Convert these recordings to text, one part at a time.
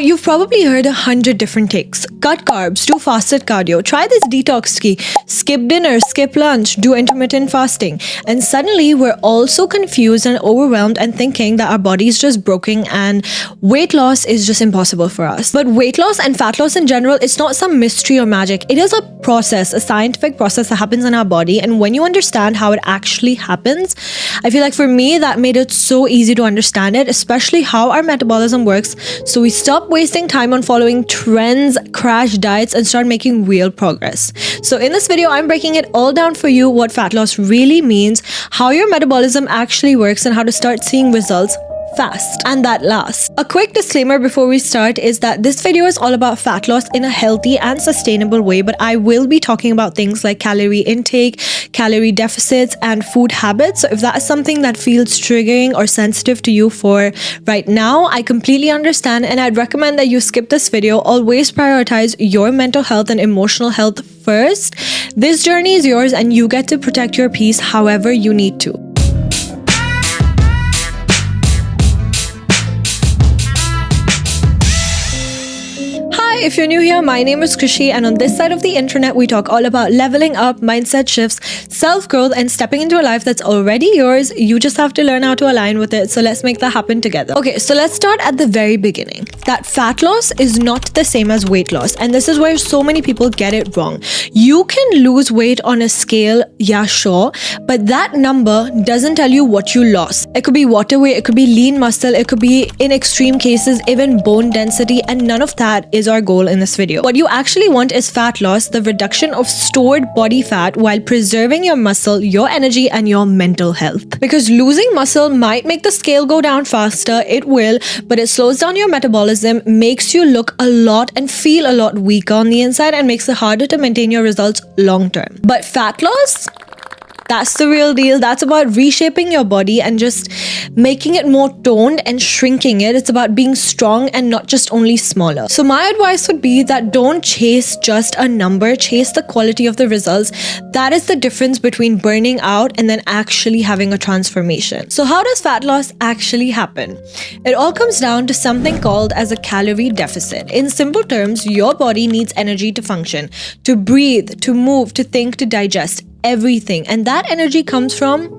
you've probably heard 100 different takes. Cut carbs, do fasted cardio, try this detox tea, skip dinner, skip lunch, do intermittent fasting. And suddenly we're all so confused and overwhelmed and thinking that our body is just broken and weight loss is just impossible for us. But weight loss and fat loss in general, it's not some mystery or magic. It is a process, a scientific process that happens in our body. And when you understand how it actually happens, I feel like for me, that made it so easy to understand it, especially how our metabolism works. So we stop wasting time on following trends, crash diets, and start making real progress. So in this video, I'm breaking it all down for you, what fat loss really means, how your metabolism actually works, and how to start seeing results fast and that lasts. A quick disclaimer before we start is that this video is all about fat loss in a healthy and sustainable way, but I will be talking about things like calorie intake, calorie deficits, and food habits. So if that is something that feels triggering or sensitive to you for right now, I completely understand, and I'd recommend that you skip this video. Always prioritize your mental health and emotional health first. This journey is yours and you get to protect your peace however you need to. If you're new here, my name is Krishi, and on this side of the internet, we talk all about leveling up, mindset shifts, self-growth, and stepping into a life that's already yours. You just have to learn how to align with it. So let's make that happen together. Okay, so let's start at the very beginning. That fat loss is not the same as weight loss, and this is where so many people get it wrong. You can lose weight on a scale, yeah, sure, but that number doesn't tell you what you lost. It could be water weight, it could be lean muscle, it could be, in extreme cases, even bone density, and none of that is our goal in this video. What you actually want is fat loss, the reduction of stored body fat while preserving your muscle, your energy, and your mental health. Because losing muscle might make the scale go down faster, it will, but it slows down your metabolism, makes you look a lot and feel a lot weaker on the inside, and makes it harder to maintain your results long term. But fat loss? That's the real deal. That's about reshaping your body and just making it more toned and shrinking it. It's about being strong and not just only smaller. So my advice would be that don't chase just a number, chase the quality of the results. That is the difference between burning out and then actually having a transformation. So how does fat loss actually happen? It all comes down to something called as a calorie deficit. In simple terms, your body needs energy to function, to breathe, to move, to think, to digest. Everything, and that energy comes from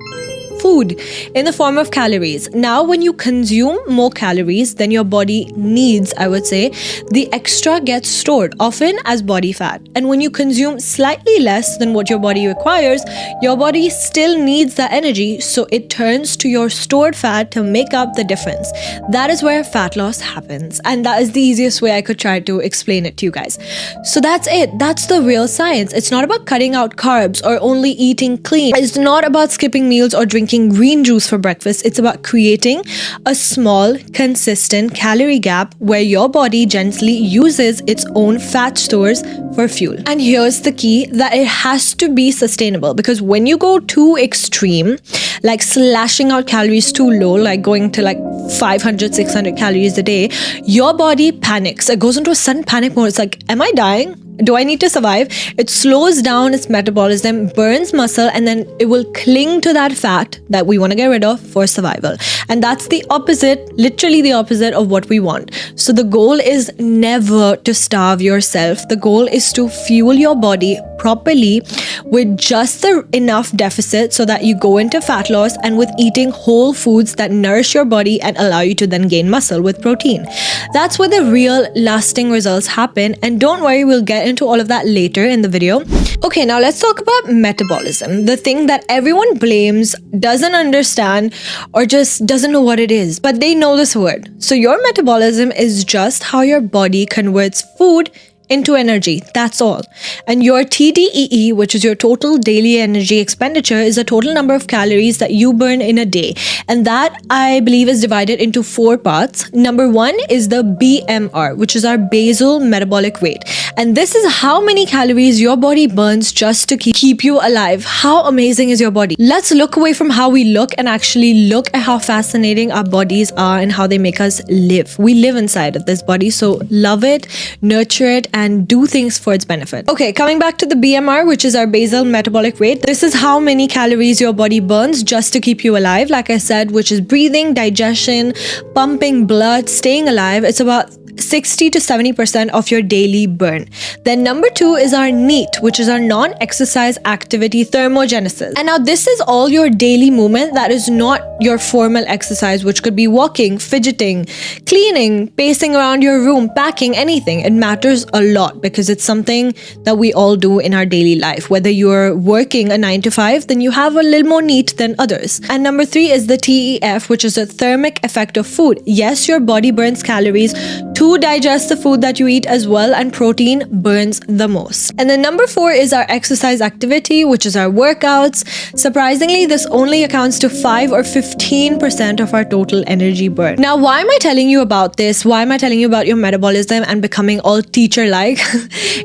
food in the form of calories. Now, when you consume more calories than your body needs, I would say, the extra gets stored, often as body fat. And when you consume slightly less than what your body requires, your body still needs that energy, so it turns to your stored fat to make up the difference. That is where fat loss happens, and that is the easiest way I could try to explain it to you guys. So that's it. That's the real science. It's not about cutting out carbs or only eating clean. It's not about skipping meals or drinking green juice for breakfast. It's about creating a small, consistent calorie gap where your body gently uses its own fat stores for fuel. And here's the key, that it has to be sustainable, because when you go too extreme, like slashing out calories too low, like going to like 500, 600 calories a day, your body panics. It goes into a sudden panic mode. It's like, am I dying? Do I need to survive? It slows down its metabolism, burns muscle, and then it will cling to that fat that we want to get rid of for survival. And that's the opposite, literally the opposite of what we want. So the goal is never to starve yourself. The goal is to fuel your body properly with just the enough deficit so that you go into fat loss, and with eating whole foods that nourish your body and allow you to then gain muscle with protein. That's where the real lasting results happen. And don't worry, we'll get into all of that later in the video. Okay, now let's talk about metabolism, the thing that everyone blames, doesn't understand, or just doesn't know what it is, but they know this word. So your metabolism is just how your body converts food into energy. That's all. And your TDEE, which is your total daily energy expenditure, is the total number of calories that you burn in a day. And that, I believe, is divided into 4 parts. Number 1 is the BMR, which is our basal metabolic rate. And this is how many calories your body burns just to keep you alive. How amazing is your body? Let's look away from how we look and actually look at how fascinating our bodies are and how they make us live. We live inside of this body, so love it, nurture it, and do things for its benefit. Okay, coming back to the BMR, which is our basal metabolic rate. This is how many calories your body burns just to keep you alive, like I said, which is breathing, digestion, pumping blood, staying alive. It's about 60 to 70% of your daily burn. Then number 2 is our NEAT, which is our non-exercise activity thermogenesis. And now this is all your daily movement that is not your formal exercise, which could be walking, fidgeting, cleaning, pacing around your room, packing, anything. It matters a lot because it's something that we all do in our daily life. Whether you're working a 9 to 5, then you have a little more NEAT than others. And number 3 is the TEF, which is a thermic effect of food. Yes, your body burns calories to digest the food that you eat as well, and protein burns the most. And then number 4 is our exercise activity, which is our workouts. Surprisingly, this only accounts to 5 or 15% of our total energy burn. Now, why am I telling you about this? Why am I telling you about your metabolism and becoming all teacher-like?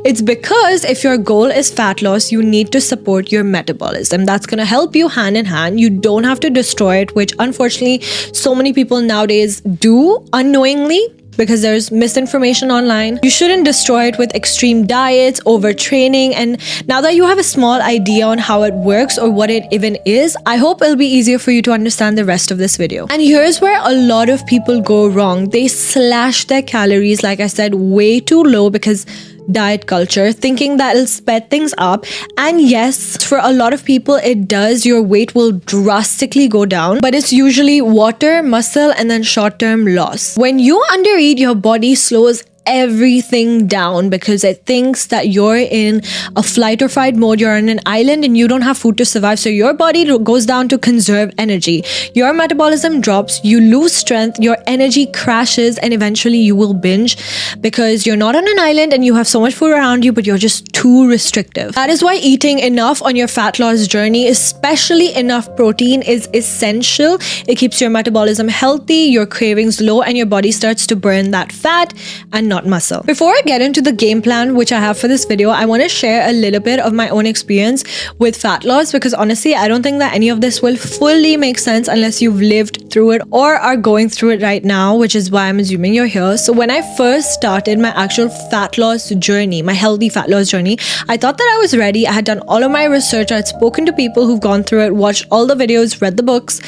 It's because if your goal is fat loss, you need to support your metabolism. That's going to help you hand in hand. You don't have to destroy it, which unfortunately so many people nowadays do unknowingly, because there's misinformation online. You shouldn't destroy it with extreme diets, overtraining. And now that you have a small idea on how it works or what it even is, I hope it'll be easier for you to understand the rest of this video. And here's where a lot of people go wrong. They slash their calories, like I said, way too low because diet culture, thinking that it'll sped things up. And yes, for a lot of people it does. Your weight will drastically go down, but it's usually water, muscle, and then short-term loss. When you undereat, your body slows everything down because it thinks that you're in a flight or fight mode, you're on an island and you don't have food to survive. So your body goes down to conserve energy. Your metabolism drops, you lose strength, your energy crashes, and eventually you will binge because you're not on an island and you have so much food around you, but you're just too restrictive. That is why eating enough on your fat loss journey, especially enough protein, is essential. It keeps your metabolism healthy, your cravings low, and your body starts to burn that fat and not muscle. Before I get into the game plan which I have for this video, I want to share a little bit of my own experience with fat loss, because honestly I don't think that any of this will fully make sense unless you've lived through it or are going through it right now, which is why I'm assuming you're here. So when I first started my actual fat loss journey, my healthy fat loss journey, I thought that I was ready. I had done all of my research, I had spoken to people who've gone through it, watched all the videos, read the books,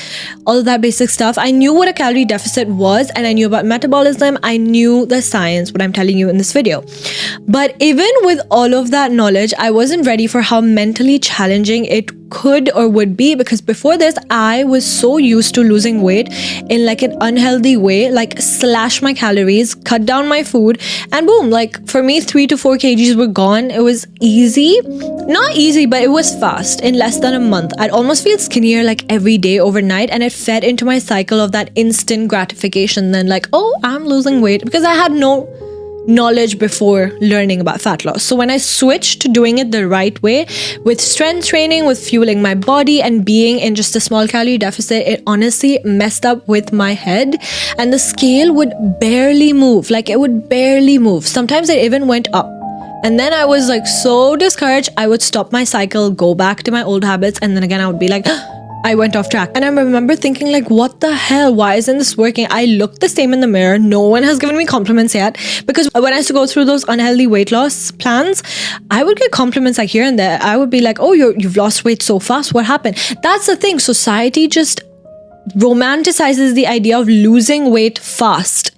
all of that basic stuff. I knew what a calorie deficit was, and I knew about metabolism. I knew the science, what I'm telling you in this video. But even with all of that knowledge, I wasn't ready for how mentally challenging it could or would be, because before this I was so used to losing weight in like an unhealthy way, like slash my calories, cut down my food, and boom, like for me 3 to 4 kgs were gone. It was easy, not easy, but it was fast. In less than a month I'd almost feel skinnier like every day overnight, and it fed into my cycle of that instant gratification, then like, oh, I'm losing weight, because I had no knowledge before learning about fat loss. So when I switched to doing it the right way, with strength training, with fueling my body and being in just a small calorie deficit, it honestly messed up with my head, and the scale would barely move. Like it would barely move. Sometimes it even went up. And then I was like so discouraged, I would stop my cycle, go back to my old habits, and then again I would be like, I went off track. And I remember thinking like, what the hell? Why isn't this working? I look the same in the mirror. No one has given me compliments yet. Because when I used to go through those unhealthy weight loss plans, I would get compliments like here and there. I would be like, oh, you've lost weight so fast. What happened? That's the thing. Society just romanticizes the idea of losing weight fast.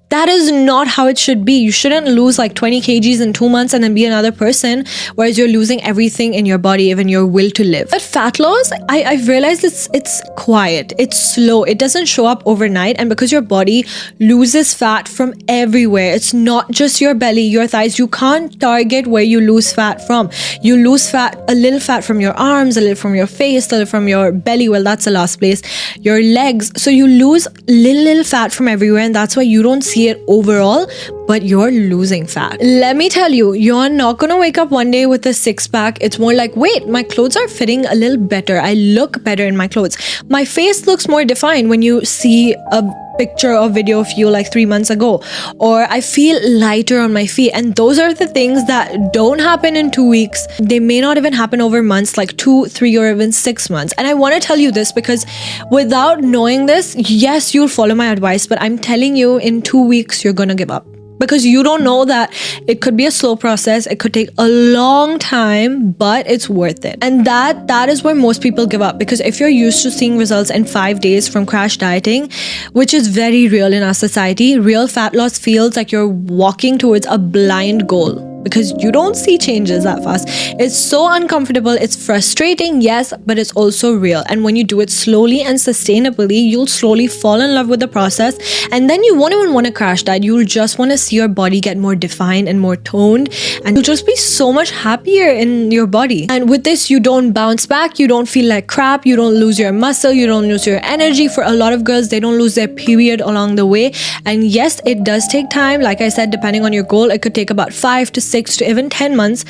That is not how it should be. You shouldn't lose like 20 kgs in 2 months and then be another person, whereas you're losing everything in your body, even your will to live. But fat loss, I've realized it's quiet, it's slow, it doesn't show up overnight. And because your body loses fat from everywhere, it's not just your belly, your thighs. You can't target where you lose fat from. You lose fat, a little fat from your arms, a little from your face, a little from your belly. Well, that's the last place. Your legs. So you lose little fat from everywhere, and that's why you don't see it overall, but you're losing fat. Let me tell you, you're not gonna wake up one day with a six-pack. It's more like, wait, my clothes are fitting a little better. I look better in my clothes. My face looks more defined when you see a picture or video of you like 3 months ago, or I feel lighter on my feet. And those are the things that don't happen in 2 weeks. They may not even happen over months, like 2, 3, or even 6 months. And I want to tell you this because without knowing this, yes, you'll follow my advice, but I'm telling you, in 2 weeks you're gonna give up. because you don't know that it could be a slow process, it could take a long time, but it's worth it. And that is where most people give up, because if you're used to seeing results in 5 days from crash dieting, which is very real in our society, real fat loss feels like you're walking towards a blind goal, because you don't see changes that fast. It's so uncomfortable, it's frustrating, yes, but it's also real. And when you do it slowly and sustainably, you'll slowly fall in love with the process, and then you won't even want to crash diet. You'll just want to see your body get more defined and more toned, and you'll just be so much happier in your body. And with this, you don't bounce back, you don't feel like crap, you don't lose your muscle, you don't lose your energy. For a lot of girls, they don't lose their period along the way. And yes, it does take time. Like I said, depending on your goal, it could take about 5 to 6 to even 10 months,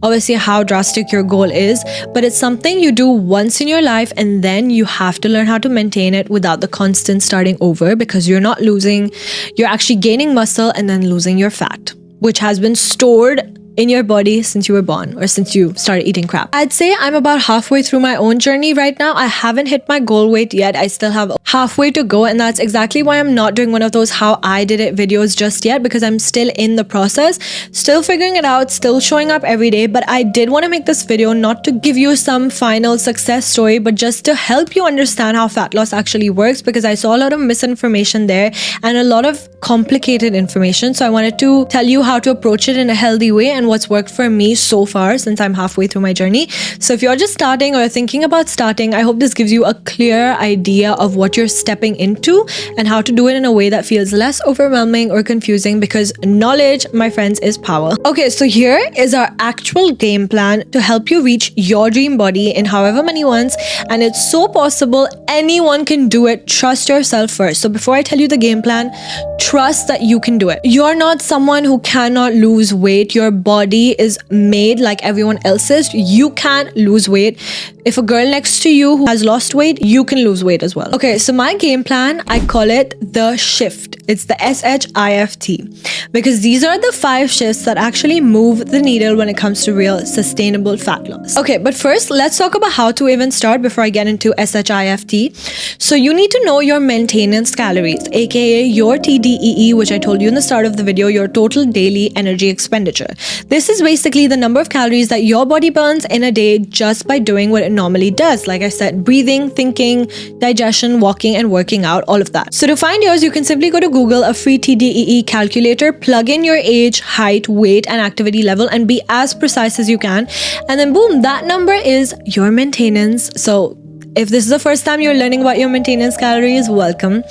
obviously how drastic your goal is, but it's something you do once in your life, and then you have to learn how to maintain it without the constant starting over, because you're not losing, you're actually gaining muscle and then losing your fat, which has been stored in your body since you were born, or since you started eating crap. I'd say I'm about halfway through my own journey right now. I haven't hit my goal weight yet. I still have halfway to go, and that's exactly why I'm not doing one of those how I did it videos just yet, because I'm still in the process, still figuring it out, still showing up every day. But I did want to make this video not to give you some final success story, but just to help you understand how fat loss actually works, because I saw a lot of misinformation there and a lot of complicated information. So I wanted to tell you how to approach it in a healthy way and what's worked for me so far since I'm halfway through my journey. So if you're just starting or thinking about starting, I hope this gives you a clear idea of what you're stepping into and how to do it in a way that feels less overwhelming or confusing, because knowledge, my friends, is power. Okay, so here is our actual game plan to help you reach your dream body in however many months, and it's so possible. Anyone can do it. Trust yourself first. So before I tell you the game plan, trust that you can do it. You're not someone who cannot lose weight. Your body is made like everyone else's. You can't lose weight. If a girl next to you who has lost weight, you can lose weight as well. Okay, so my game plan, I call it the shift. It's the SHIFT, because these are the 5 shifts that actually move the needle when it comes to real sustainable fat loss. Okay, but first, let's talk about how to even start before I get into SHIFT. So you need to know your maintenance calories, aka your TDEE, which I told you in the start of the video, your total daily energy expenditure. This is basically the number of calories that your body burns in a day just by doing what it normally does. Like I said, breathing, thinking, digestion, walking, and working out, all of that. So to find yours, you can simply go to Google, a free TDEE calculator, plug in your age, height, weight, and activity level, and be as precise as you can. And then boom, that number is your maintenance. So if this is the first time you're learning about your maintenance calories, welcome.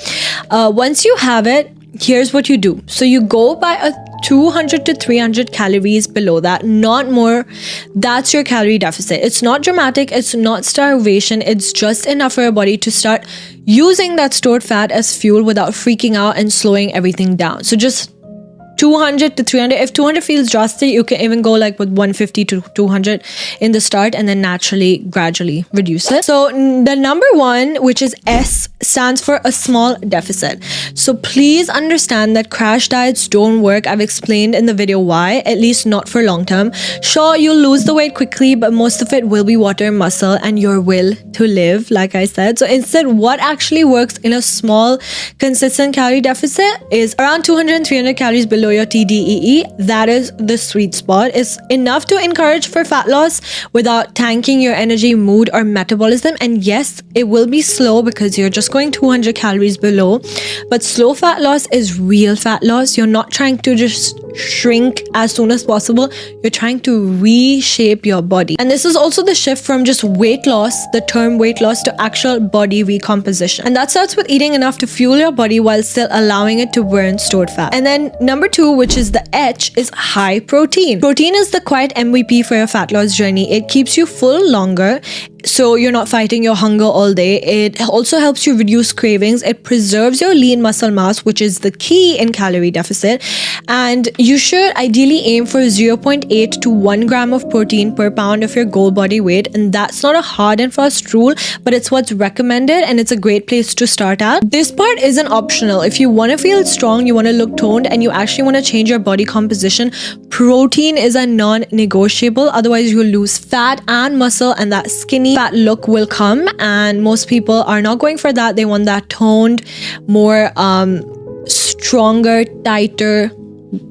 Once you have it, here's what you do. So you go by a 200 to 300 calories below that, not more. That's your calorie deficit. It's not dramatic, it's not starvation, it's just enough for your body to start using that stored fat as fuel without freaking out and slowing everything down. So just 200 to 300. If 200 feels drastic, you can even go like with 150 to 200 in the start, and then naturally, gradually reduce it. So the number 1, which is S, stands for a small deficit. So please understand that crash diets don't work. I've explained in the video why, at least not for long term. Sure, you'll lose the weight quickly, but most of it will be water and muscle and your will to live, like I said. So instead, what actually works in a small, consistent calorie deficit is around 200 and 300 calories below your TDEE. That is the sweet spot. It's enough to encourage for fat loss without tanking your energy, mood, or metabolism. And yes, it will be slow because you're just going 200 calories below, but slow fat loss is real fat loss. You're not trying to just shrink as soon as possible. You're trying to reshape your body. And this is also the shift from just weight loss, the term weight loss, to actual body recomposition. And that starts with eating enough to fuel your body while still allowing it to burn stored fat. And then number 2, which is the H, is high protein. Protein is the quiet MVP for your fat loss journey. It keeps you full longer, so you're not fighting your hunger all day. It also helps you reduce cravings. It preserves your lean muscle mass, which is the key in calorie deficit. And you should ideally aim for 0.8 to 1 gram of protein per pound of your goal body weight. And that's not a hard and fast rule, but it's what's recommended, and it's a great place to start at. This part isn't optional. If you want to feel strong, you want to look toned, and you actually want to change your body composition, protein is a non-negotiable. Otherwise, you'll lose fat and muscle, and that skinny fat look will come. And most people are not going for that. They want that toned, more stronger, tighter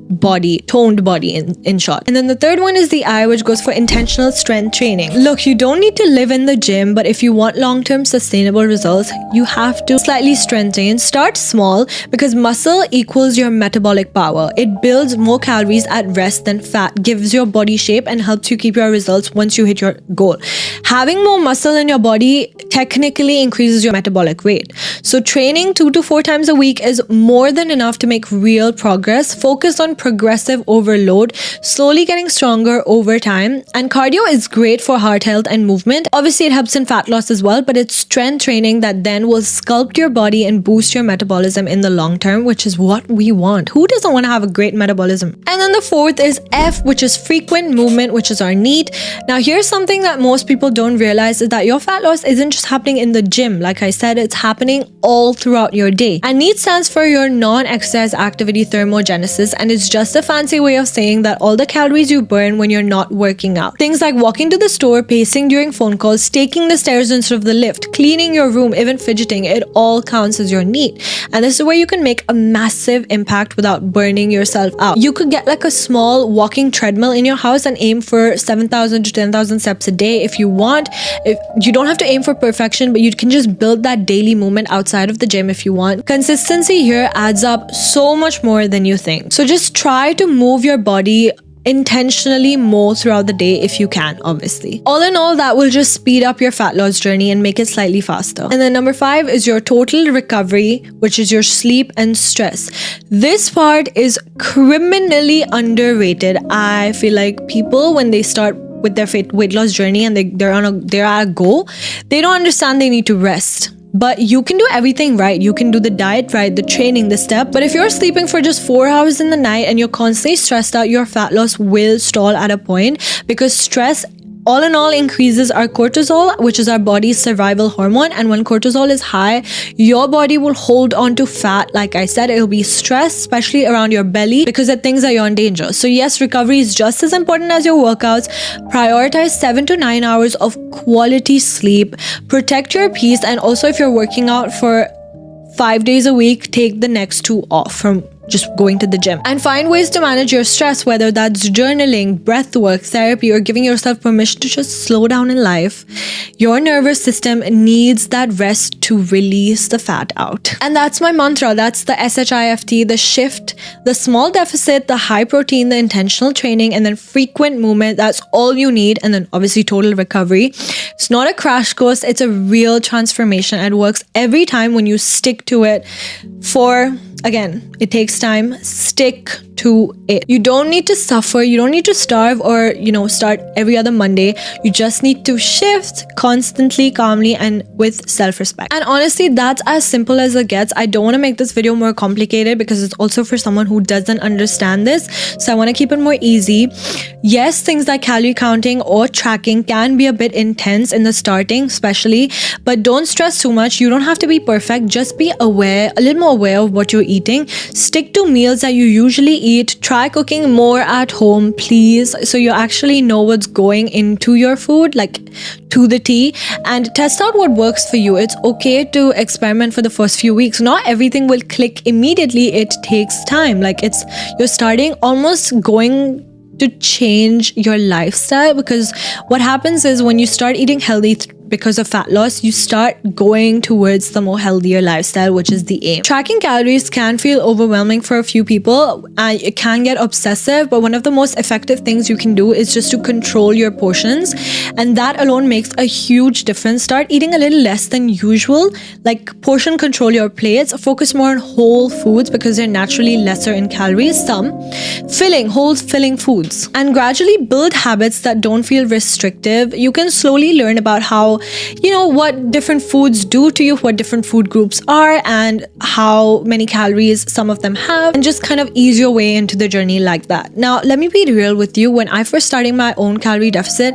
body, toned body in short. And then the third one is the I, which goes for intentional strength training. Look, you don't need to live in the gym, but if you want long-term sustainable results, you have to slightly strengthen. Start small, because muscle equals your metabolic power. It builds more calories at rest than fat, gives your body shape, and helps you keep your results once you hit your goal. Having more muscle in your body technically increases your metabolic rate. So training 2 to 4 times a week is more than enough to make real progress. Focus on progressive overload, slowly getting stronger over time. And cardio is great for heart health and movement. Obviously, it helps in fat loss as well, but it's strength training that then will sculpt your body and boost your metabolism in the long term, which is what we want. Who doesn't want to have a great metabolism? And then the fourth is F, which is frequent movement, which is our NEAT. Now, here's something that most people don't realize, is that your fat loss isn't just happening in the gym. Like I said, it's happening all throughout your day. And NEAT stands for your non-exercise activity thermogenesis, and it's just a fancy way of saying that all the calories you burn when you're not working out. Things like walking to the store, pacing during phone calls, taking the stairs instead of the lift, cleaning your room, even fidgeting, it all counts as your NEAT. And this is where you can make a massive impact without burning yourself out. You could get like a small walking treadmill in your house and aim for 7,000 to 10,000 steps a day if you want. If you don't have to aim for perfection, but you can just build that daily movement outside of the gym if you want. Consistency here adds up so much more than you think. So just try to move your body intentionally more throughout the day if you can, obviously. All in all, that will just speed up your fat loss journey and make it slightly faster. And then number 5 is your total recovery, which is your sleep and stress. This part is criminally underrated. I feel like people, when they start with their weight loss journey and they're at a goal, they don't understand they need to rest. But you can do everything right. You can do the diet right, the training, the step. But if you're sleeping for just 4 hours in the night and you're constantly stressed out, your fat loss will stall at a point, because stress all in all increases our cortisol, which is our body's survival hormone. And when cortisol is high, your body will hold on to fat. Like I said, it'll be stressed, especially around your belly, because it thinks that you're in danger. So yes, recovery is just as important as your workouts. Prioritize 7 to 9 hours of quality sleep. Protect your peace. And also, if you're working out for 5 days a week, take the next 2 off from just going to the gym. And find ways to manage your stress, whether that's journaling, breath work, therapy, or giving yourself permission to just slow down in life. Your nervous system needs that rest to release the fat out. And that's my mantra. That's the SHIFT, the shift, the small deficit, the high protein, the intentional training, and then frequent movement. That's all you need. And then obviously total recovery. It's not a crash course. It's a real transformation. It works every time when you stick to it for, again, it takes time. Stick to it. You don't need to suffer. You don't need to starve or, start every other Monday. You just need to shift constantly, calmly, and with self-respect. And honestly, that's as simple as it gets. I don't want to make this video more complicated because it's also for someone who doesn't understand this. So I want to keep it more easy. Yes, things like calorie counting or tracking can be a bit intense in the starting, especially, but don't stress too much. You don't have to be perfect. Just be aware, a little more aware of what you're eating. Stick to meals that you usually eat. Try cooking more at home, please, so you actually know what's going into your food, like to the T, and test out what works for you. It's okay to experiment for the first few weeks. Not everything will click immediately. It takes time. You're starting almost going to change your lifestyle, because what happens is when you start eating healthy because of fat loss, you start going towards the more healthier lifestyle, which is the aim. Tracking calories can feel overwhelming for a few people, and it can get obsessive, but one of the most effective things you can do is just to control your portions, and that alone makes a huge difference. Start eating a little less than usual, like portion control your plates, focus more on whole foods because they're naturally lesser in calories, some whole filling foods, and gradually build habits that don't feel restrictive. You can slowly learn about how, what different foods do to you, what different food groups are, and how many calories some of them have, and just kind of ease your way into the journey like that. Now, let me be real with you. When I first started my own calorie deficit,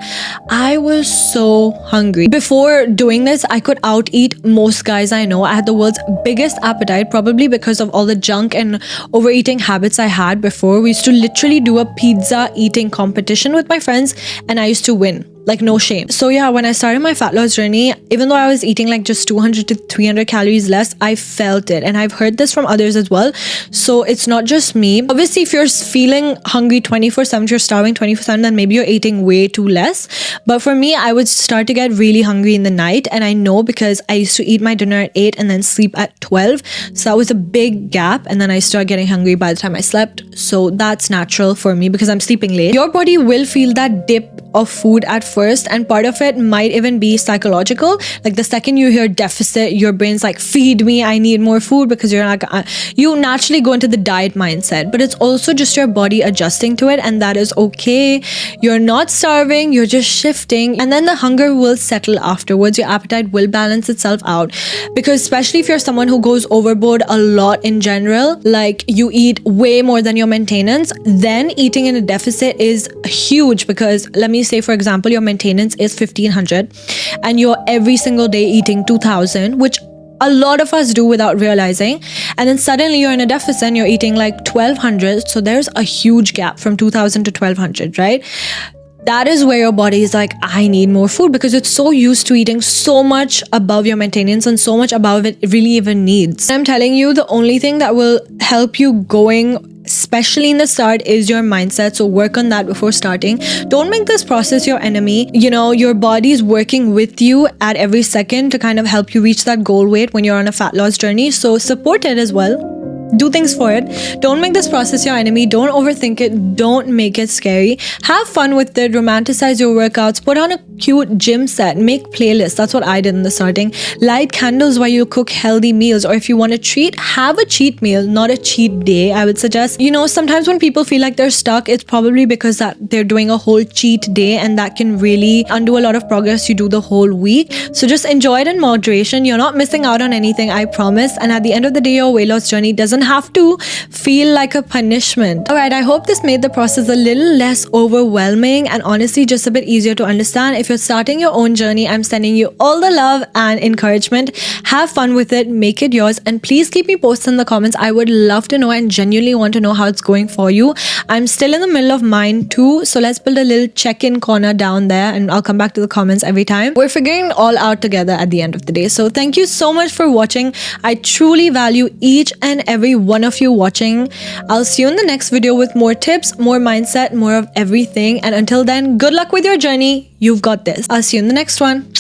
I was so hungry. Before doing this, I could out eat most guys I know. I had the world's biggest appetite, probably because of all the junk and overeating habits I had before. We used to literally do a pizza eating competition with my friends, and I used to win. like no shame. So yeah, when I started my fat loss journey, even though I was eating like just 200 to 300 calories less, I felt it. And I've heard this from others as well. So it's not just me. Obviously, if you're feeling hungry 24/7, you're starving 24/7, then maybe you're eating way too less. But for me, I would start to get really hungry in the night. And I know because I used to eat my dinner at 8 and then sleep at 12. So that was a big gap. And then I started getting hungry by the time I slept. So that's natural for me because I'm sleeping late. Your body will feel that dip of food at first, and part of it might even be psychological. Like the second you hear deficit, your brain's like, feed me, I need more food, because you're like, you naturally go into the diet mindset. But it's also just your body adjusting to it, and that is okay. You're not starving, you're just shifting, and then the hunger will settle afterwards. Your appetite will balance itself out, because especially if you're someone who goes overboard a lot in general, like you eat way more than your maintenance, then eating in a deficit is huge. Because let me say, for example, your maintenance is 1500 and you're every single day eating 2000, which a lot of us do without realizing, and then suddenly you're in a deficit and you're eating like 1200. So there's a huge gap from 2000 to 1200, right? That is where your body is like, I need more food, because it's so used to eating so much above your maintenance and so much above it really even needs. I'm telling you, the only thing that will help you going, especially in the start, is your mindset. So work on that before starting. Don't make this process your enemy. You know, your body is working with you at every second to kind of help you reach that goal weight when you're on a fat loss journey. So support it as well. Do things for it. Don't make this process your enemy. Don't overthink it. Don't make it scary. Have fun with it. Romanticize your workouts. Put on a cute gym set. Make playlists. That's what I did in the starting. Light candles while you cook healthy meals. Or if you want to treat, have a cheat meal, not a cheat day, I would suggest. You know, sometimes when people feel like they're stuck, it's probably because that they're doing a whole cheat day, and that can really undo a lot of progress you do the whole week. So just enjoy it in moderation. You're not missing out on anything, I promise. And at the end of the day, your weight loss journey doesn't have to feel like a punishment. Alright, I hope this made the process a little less overwhelming and honestly just a bit easier to understand. If you're starting your own journey, I'm sending you all the love and encouragement. Have fun with it, make it yours, and please keep me posted in the comments. I would love to know and genuinely want to know how it's going for you. I'm still in the middle of mine too, so let's build a little check-in corner down there, and I'll come back to the comments every time. We're figuring it all out together at the end of the day. So thank you so much for watching. I truly value each and every one of you watching. I'll see you in the next video with more tips, more mindset, more of everything. And until then, good luck with your journey. You've got this. I'll see you in the next one.